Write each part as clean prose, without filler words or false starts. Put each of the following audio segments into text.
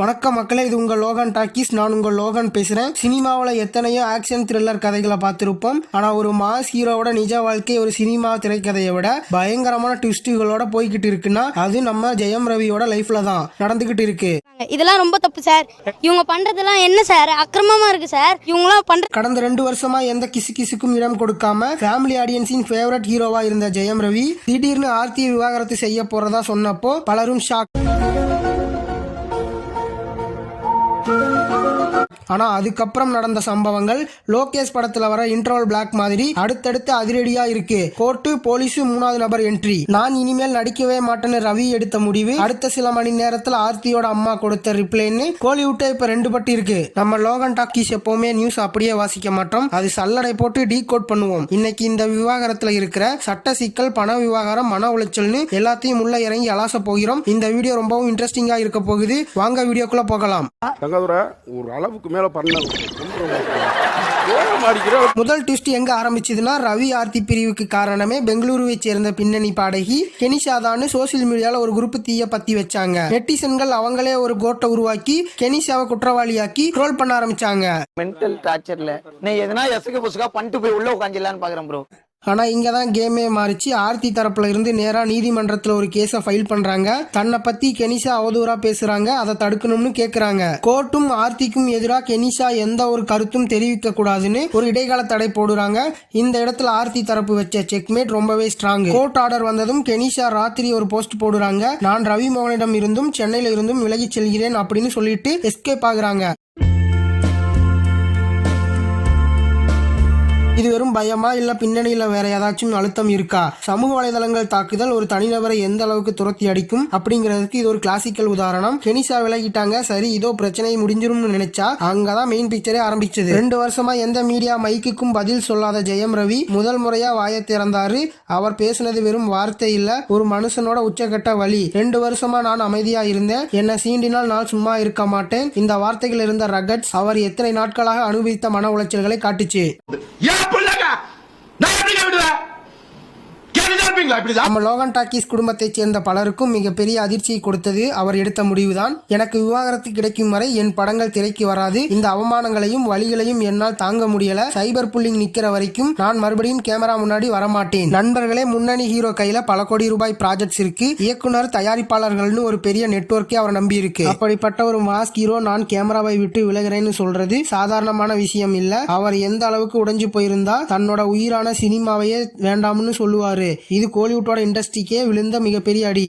வணக்கம் மக்களே, இது உங்கள் லோகன் டாக்கீஸ். நான் உங்கள் லோகன் பேசுகிறேன். சினிமாவில் எத்தனையோ ஆக்ஷன் த்ரில்லர் கதைகளை பார்த்துருப்போம். ஆனால் ஒரு மாஸ் ஹீரோவோட நிஜ வாழ்க்கை ஒரு சினிமா திரைக்கதையை விட பயங்கரமான ட்விஸ்டுகளோட போய்கிட்டு இருக்குன்னா அது நம்ம ஜெயம் ரவியோட லைஃப்ல தான் நடந்துகிட்டு இருக்கு. இதெல்லாம் ரொம்ப தப்பு சார். இவங்க பண்றதெல்லாம் என்ன சார், அக்கிரமமா இருக்கு சார். இவங்களாம் பண்ற கடந்த 2 வருஷமா எந்த கிசுக்கும் இடம் கொடுக்காம ஃபேமிலி ஆடியன்ஸின் ஃபேவரட் ஹீரோவா இருந்த ஜெயம் ரவி திடீர்னு ஆர்த்தியை விவாகரத்து செய்ய போறதா சொன்னப்போ பலரும் ஷாக். ஆனா அதுக்கப்புறம் நடந்த சம்பவங்கள் லோகேஷ் படத்துல வர இன்டர்வல் பிளாக் மாதிரி அடுத்தடுத்து அதிரடியா இருக்கு. கோர்ட்டு, போலீஸ், 3வது நபர் என்ட்ரி. நான் இனிமேல் நடிக்கவே மாட்டேன்னு ரவி எடுத்த முடிவு அடுத்த சில மணி நேரத்துல ஆர்த்தியோட அம்மா கொடுத்த ரிப்ளைன்னு கோலிவுட்டை இப்ப 2 பட்டி இருக்கு. நம்ம லோகன் டாக்கீஸ் எப்பவுமே நியூஸ் அப்படியே வாசிக்க மாட்டோம், அது சல்லடை போட்டு டீகோட் பண்ணுவோம். இன்னைக்கு இந்த விவாகரத்துல இருக்கிற சட்ட சிக்கல், பண விவகாரம், மன உளைச்சல்னு எல்லாத்தையும் உள்ள இறங்கி அலாச போகிறோம். இந்த வீடியோ ரொம்பவும் இன்ட்ரெஸ்டிங்கா இருக்க போகுது. வாங்க வீடியோக்குள்ள போகலாம். ஒரு அளவுக்கு மேல பண்ண முதல் ட்விஸ்ட் எங்க ஆரம்பிச்சதுன்னா, ரவி ஆர்த்தி பிரிவுக்கு காரணமே பெங்களூருவை சேர்ந்த பின்னணி பாடகி கெனிஷா தான் சோசியல் மீடியால ஒரு குரூப் தீய பத்தி வச்சாங்க. நெட்டிசன்கள் அவங்களே ஒரு கோட்டை உருவாக்கி கெனிஷாவை குற்றவாளியாக்கி ட்ரோல் பண்ண ஆரம்பிச்சாங்க. மென்டல் டார்ச்சர்ல நீ எதனா எசக புசகா பண்ணிட்டு போய் உள்ள உட்காந்துலான்னு பாக்குறேன் ப்ரோ. ஆனா இங்கதான் கேமே மாறிச்சு. ஆர்த்தி தரப்புல இருந்து நேரா நீதிமன்றத்துல ஒரு கேஸ ஃபைல் பண்றாங்க. தன்னை பத்தி கெனிஷா அவதூறா பேசுறாங்க, அதை தடுக்கணும்னு கேக்குறாங்க. கோர்ட்டும் ஆர்த்திக்கும் எதிராக கெனிஷா எந்த ஒரு கருத்தும் தெரிவிக்க கூடாதுன்னு ஒரு இடைக்கால தடை போடுறாங்க. இந்த இடத்துல ஆர்த்தி தரப்பு வச்ச செக்மேட் ரொம்பவே ஸ்ட்ராங். கோர்ட் ஆர்டர் வந்ததும் கெனிஷா ராத்திரி ஒரு போஸ்ட் போடுறாங்க. நான் ரவி மோகனிடம் இருந்தும் சென்னையில இருந்தும் விலகி செல்கிறேன் அப்படின்னு சொல்லிட்டு எஸ்கேப் ஆகுறாங்க. இது வெறும் பயமா இல்ல பின்னணியில வேற ஏதாச்சும் அழுத்தம் இருக்கா? சமூக வலைதளங்கள் தாக்குதல் ஒரு தனிநபரை எந்த அளவுக்கு துரத்தி அடிக்கும் அப்படிங்கிறதுக்கு இது ஒரு கிளாசிக்கல் உதாரணம். கெனிஷா விலகிட்டாங்க, சரி இதோ பிரச்சனை முடிஞ்சிரும்னு நினைச்சா அங்கதான் மெயின் பிக்சரே ஆரம்பிச்சது. 2 வருஷமா எந்த மீடியா மைக்குக்கும் பதில் சொல்லாத ஜெயம் ரவி முதல் முறையா வாயை திறந்தாரு. அவர் பேசுனது வெறும் வார்த்தை இல்ல, ஒரு மனுஷனோட உச்சகட்ட வலி. 2 வருஷமா நான் அமைதியா இருந்தேன், என்ன சீண்டினால் நான் சும்மா இருக்க மாட்டேன். இந்த வார்த்தைகள் இருந்த ரகட்ஸ் அவர் எத்தனை நாட்களாக அனுபவித்த மன உளைச்சல்களை காட்டுச்சு. நம்ம லோகன் டாக்கீஸ் குடும்பத்தைச் சேர்ந்த பலருக்கும் மிகப்பெரிய அதிர்ச்சியை கொடுத்தது அவர் எடுத்த முடிவுதான். எனக்கு விவாகரத்து கிடைக்கும் வரை என் படங்கள் திரைக்கு வராது. இந்த அவமானங்களையும் வலிகளையும் என்னால் தாங்க முடியல. சைபர் புல்லிங் நிக்கிற வரைக்கும் நான் மறுபடியும் கேமரா முன்னாடி வரமாட்டேன். நண்பர்களே, முன்னணி ஹீரோ கையில பல கோடி ரூபாய் ப்ராஜெக்ட்ஸ் இருக்கு. இயக்குனர், தயாரிப்பாளர்கள்னு ஒரு பெரிய நெட்வொர்க்கே அவர் நம்பி இருக்கு. அப்படிப்பட்ட ஒரு மாஸ் ஹீரோ நான் கேமராவை விட்டு விலகிறேன்னு சொல்றது சாதாரணமான விஷயம் இல்ல. அவர் எந்த அளவுக்கு உடைஞ்சு போயிருந்தா தன்னோட உயிரான சினிமாவையே வேண்டாம்னு சொல்லுவாரு. இது கோலிவுட்டோட இண்டஸ்ட்ரிக்கே விழுந்த மிகப்பெரிய அடி.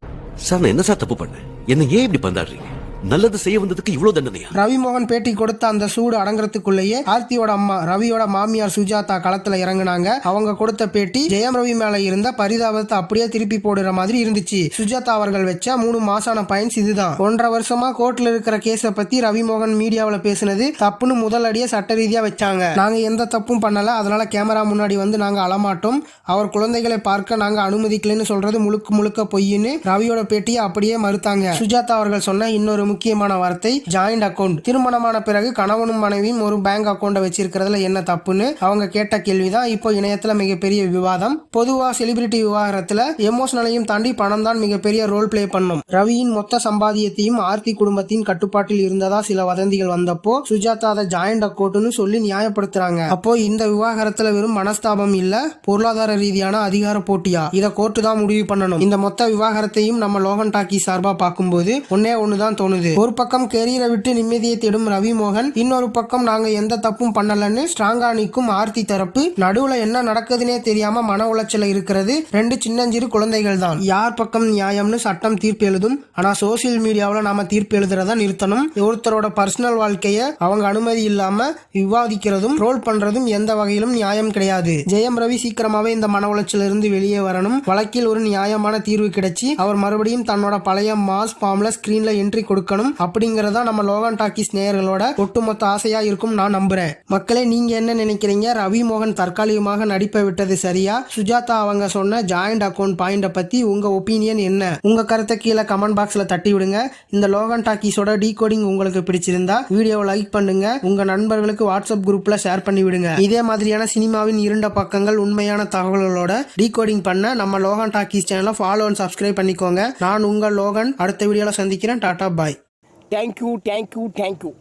சார், நான் என்ன சார் தப்பு பண்ணேன்? என்ன ஏன் இப்படி பந்தாடுறீங்க? நல்லது செய்ய வந்ததுக்கு இவ்வளவு தண்டனையா? ரவி மோகன் பேட்டி கொடுத்த அந்த சூடு அடங்குறதுக்குள்ளேயே ஆர்த்தியோட அம்மா, ரவியோட மாமியார் சுஜாதா களத்துல இறங்குனாங்க. அவங்க கொடுத்த பேட்டி ஜெயம் ரவி மேல இருந்த பரிதாபத்தை அப்படியே திருப்பி போடுற மாதிரி இருந்துச்சு. சுஜாதா அவர்கள் வச்ச 3 மாசான பயன்ஸ் இதுதான். 1.5 வருஷமா கோர்ட்ல இருக்கிற கேஸ பத்தி ரவி மோகன் மீடியாவில பேசினது தப்புன்னு முதல் அடியே சட்ட ரீதியா வச்சாங்க. நாங்க எந்த தப்பும் பண்ணல, அதனால கேமரா முன்னாடி வந்து நாங்க அழமாட்டோம். அவர் குழந்தைகளை பார்க்க நாங்க அனுமதிக்கலன்னு சொல்றது முழுக்க பொய்ன்னு ரவியோட பேட்டியை அப்படியே மறுத்தாங்க. சுஜாதா அவர்கள் சொன்ன இன்னொரு முக்கியமான வார்த்தை ஜாயிண்ட் அக்கௌண்ட். திருமணமான பிறகு கணவனும் மனைவியும் ஒரு பேங்க் அக்கௌண்ட் வச்சிருக்கிறதுல என்ன தப்புன்னு அவங்க கேட்ட கேள்விதான் இப்போ இணையத்துல மிகப்பெரிய விவாதம். பொதுவா செலிபிரிட்டி விவகாரத்துல எமோஷனலையும் தாண்டி பணம் தான் மிகப்பெரிய ரோல் பிளே பண்ணும். ரவியின் மொத்த சம்பாதியத்தையும் ஆர்த்தி குடும்பத்தின் கட்டுப்பாட்டில் இருந்ததா சில வதந்திகள் வந்தப்போ சுஜாதா அதை ஜாயிண்ட் அக்கௌண்ட்னு சொல்லி நியாயப்படுத்துறாங்க. அப்போ இந்த விவகாரத்துல வெறும் மனஸ்தாபம் இல்ல, பொருளாதார ரீதியான அதிகார போட்டியா? இதை கோர்ட்டு தான் முடிவு பண்ணணும். இந்த மொத்த விவகாரத்தையும் நம்ம லோகன் டாக்கி சார்பா பார்க்கும்போது ஒண்ணுதான் தோணுது. ஒரு பக்கம் கேரியரை விட்டு நிம்மதியை தேடும் ரவி மோகன், இன்னொரு பக்கம் நாங்க எந்த தப்பும் பண்ணலன்னு ஸ்ட்ராங்கா நிற்கும் ஆர்த்தி தரப்பு. நடுவுல என்ன நடக்குதுன்னே தெரியாம மன உளைச்சல இருக்கிறது 2 சின்னஞ்சிறு குழந்தைகள் தான். யார் பக்கம் நியாயம்னு சட்டம் தீர்ப்பு எழுதும். ஆனா சோசியல் மீடியாவில் நாம தீர்ப்பு எழுதுறத நிறுத்தணும். ஒருத்தரோட பர்சனல் வாழ்க்கைய அவங்க அனுமதி இல்லாம விவாதிக்கிறதும் ரோல் பண்றதும் எந்த வகையிலும் நியாயம் கிடையாது. ஜெயம் ரவி சீக்கிரமாவே இந்த மன உளைச்சல இருந்து வெளியே வரணும். வழக்கில் ஒரு நியாயமான தீர்வு கிடைச்சி அவர் மறுபடியும் தன்னோட பழைய மாஸ் ஃபார்ம்ல ஸ்கிரீன்ல என்ட்ரி கொடுக்கணும். அப்படிங்கறதா நம்ம லோகன் டாக்கீஸ் நேயர்களோட ஒட்டுமொத்த ஆசையா இருக்கும் நான் நம்புறேன். மக்களே, நீங்க என்ன நினைக்கிறீங்க? ரவி மோகன் தற்காலிகமாக நடிப்பை விட்டது சரியா? சுஜாதா அவங்க சொன்ன ஜாயிண்ட் அக்கௌண்ட் பாயிண்ட பத்தி உங்க ஒப்பீனியன் என்ன? உங்க கருத்தை கீழே கமெண்ட் பாக்ஸ்ல தட்டி விடுங்க. இந்த லோகன் டாக்கீஸோட டீகோடிங் உங்களுக்கு பிடிச்சிருந்தா வீடியோவை லைக் பண்ணுங்க. உங்க நண்பர்களுக்கு வாட்ஸ்அப் குரூப்ல ஷேர் பண்ணி விடுங்க. இதே மாதிரியான சினிமாவின் இருண்ட பக்கங்கள், உண்மையான தகவல்களோட டீகோடிங் பண்ண நம்ம லோகன் டாக்கீஸ் சேனலை ஃபாலோ அண்ட் சப்ஸ்கிரைப் பண்ணிக்கோங்க. நான் உங்கள் லோகன். அடுத்த வீடியோல சந்திக்கிறேன். டாடா பாய். Thank you thank you thank you